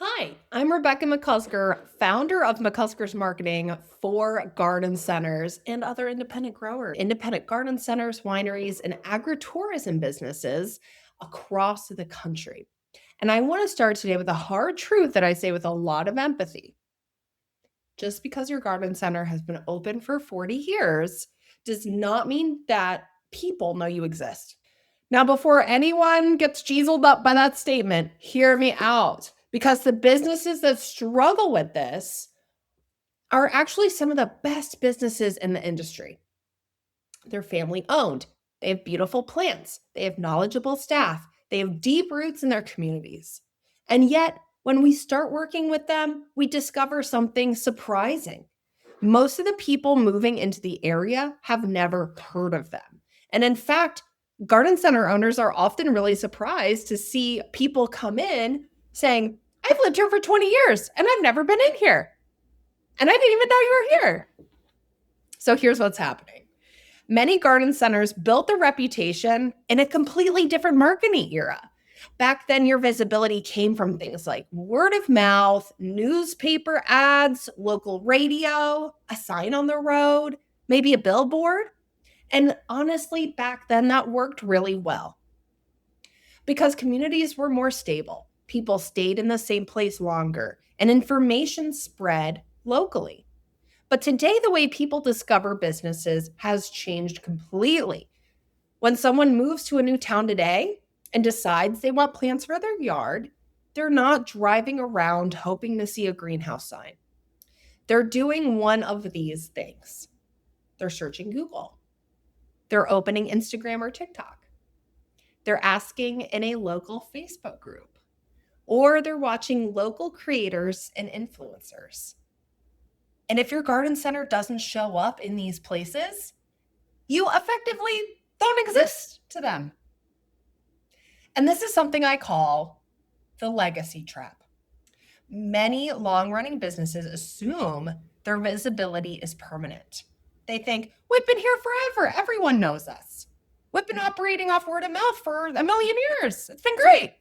Hi, I'm Rebecca McCusker, founder of McCusker's Marketing for garden centers and other independent growers, independent garden centers, wineries, and agritourism businesses across the country. And I want to start today with a hard truth that I say with a lot of empathy. Just because your garden center has been open for 40 years does not mean that people know you exist. Now, before anyone gets jeezled up by that statement, hear me out because the businesses that struggle with this are actually some of the best businesses in the industry. They're family owned, they have beautiful plants, they have knowledgeable staff, they have deep roots in their communities. And yet, when we start working with them, we discover something surprising. Most of the people moving into the area have never heard of them. And in fact, garden center owners are often really surprised to see people come in saying, I've lived here for 20 years and I've never been in here. And I didn't even know you were here. So here's what's happening. Many garden centers built their reputation in a completely different marketing era. Back then, your visibility came from things like word of mouth, newspaper ads, local radio, a sign on the road, maybe a billboard. And honestly, back then, that worked really well because communities were more stable. People stayed in the same place longer, and information spread locally. But today, the way people discover businesses has changed completely. When someone moves to a new town today and decides they want plants for their yard, they're not driving around hoping to see a greenhouse sign. They're doing one of these things. They're searching Google. They're opening Instagram or TikTok. They're asking in a local Facebook group. Or they're watching local creators and influencers. And if your garden center doesn't show up in these places, you effectively don't exist to them. And this is something I call the legacy trap. Many long running businesses assume their visibility is permanent. They think, we've been here forever. Everyone knows us. We've been operating off word of mouth for a million years. It's been great.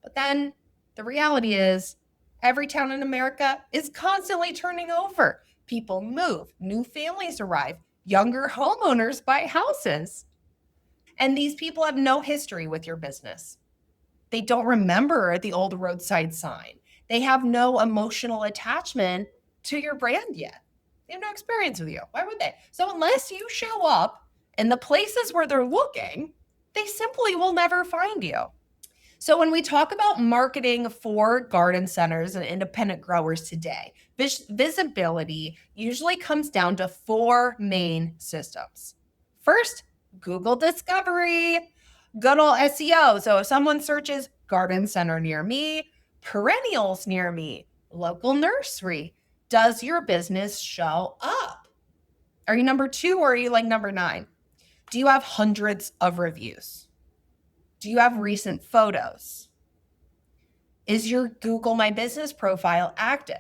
But then the reality is, every town in America is constantly turning over. People move, new families arrive, younger homeowners buy houses. And these people have no history with your business. They don't remember the old roadside sign. They have no emotional attachment to your brand yet. They have no experience with you. Why would they? So unless you show up in the places where they're looking, they simply will never find you. So when we talk about marketing for garden centers and independent growers today, visibility usually comes down to four main systems. First, Google discovery, good old SEO. So if someone searches garden center near me, perennials near me, local nursery, does your business show up? Are you number 2 or are you like number 9? Do you have hundreds of reviews? Do you have recent photos? Is your Google My Business profile active?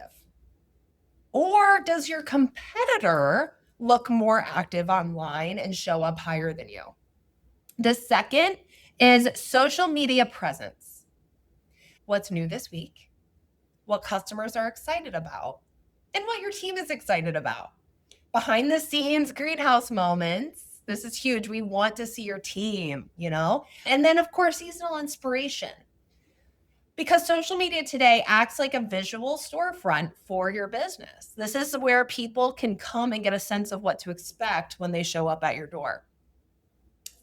Or does your competitor look more active online and show up higher than you? The second is social media presence. What's new this week? What customers are excited about? And what your team is excited about. Behind the scenes greenhouse moments. This is huge. We want to see your team, And then, of course, seasonal inspiration. Because social media today acts like a visual storefront for your business. This is where people can come and get a sense of what to expect when they show up at your door.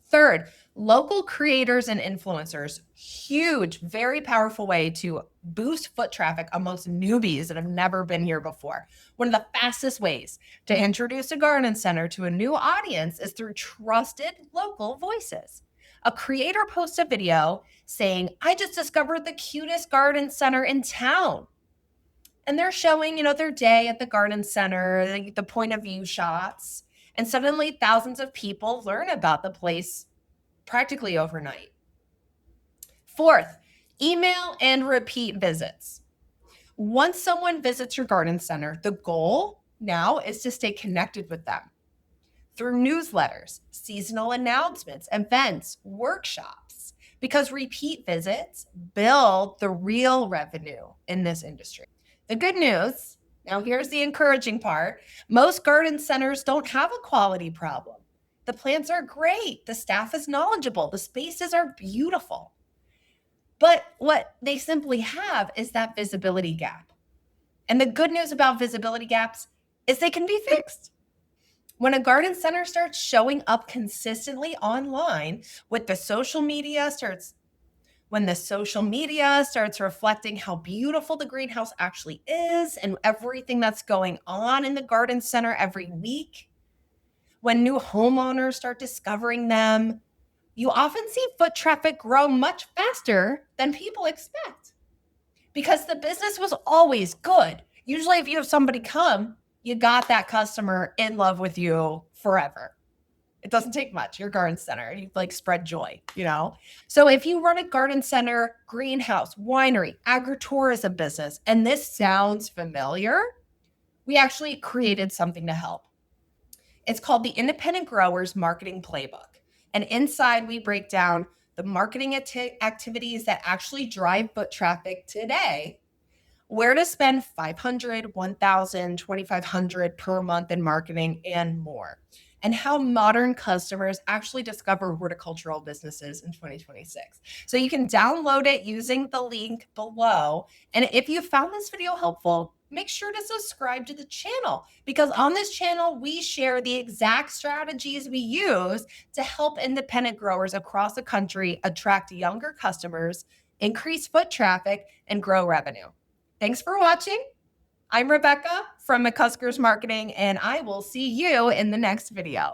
Third, local creators and influencers. Huge, very powerful way to boost foot traffic amongst newbies that have never been here before. One of the fastest ways to introduce a garden center to a new audience is through trusted local voices. A creator posts a video saying, I just discovered the cutest garden center in town. And they're showing, their day at the garden center, the point of view shots. And suddenly thousands of people learn about the place practically overnight. Fourth, email and repeat visits. Once someone visits your garden center, the goal now is to stay connected with them through newsletters, seasonal announcements, events, workshops. because repeat visits build the real revenue in this industry. The good news, now here's the encouraging part, most garden centers don't have a quality problem. The plants are great, the staff is knowledgeable, the spaces are beautiful. But what they simply have is that visibility gap. And the good news about visibility gaps is they can be fixed. When a garden center starts showing up consistently online with the social media starts when the social media starts reflecting how beautiful the greenhouse actually is and everything that's going on in the garden center every week, when new homeowners start discovering them, you often see foot traffic grow much faster than people expect because the business was always good. Usually, if you have somebody come, you got that customer in love with you forever. It doesn't take much. Your garden center, you like spread joy, you know? So if you run a garden center, greenhouse, winery, agritourism business, and this sounds familiar, we actually created something to help. It's called the Independent Growers Marketing Playbook. And inside we break down the marketing activities that actually drive foot traffic today, where to spend $500, $1,000, $2,500 per month in marketing, and more, and how modern customers actually discover horticultural businesses in 2026. So you can download it using the link below. And if you found this video helpful, make sure to subscribe to the channel because on this channel, we share the exact strategies we use to help independent growers across the country attract younger customers, increase foot traffic, and grow revenue. Thanks for watching. I'm Rebecca from McCusker's Marketing, and I will see you in the next video.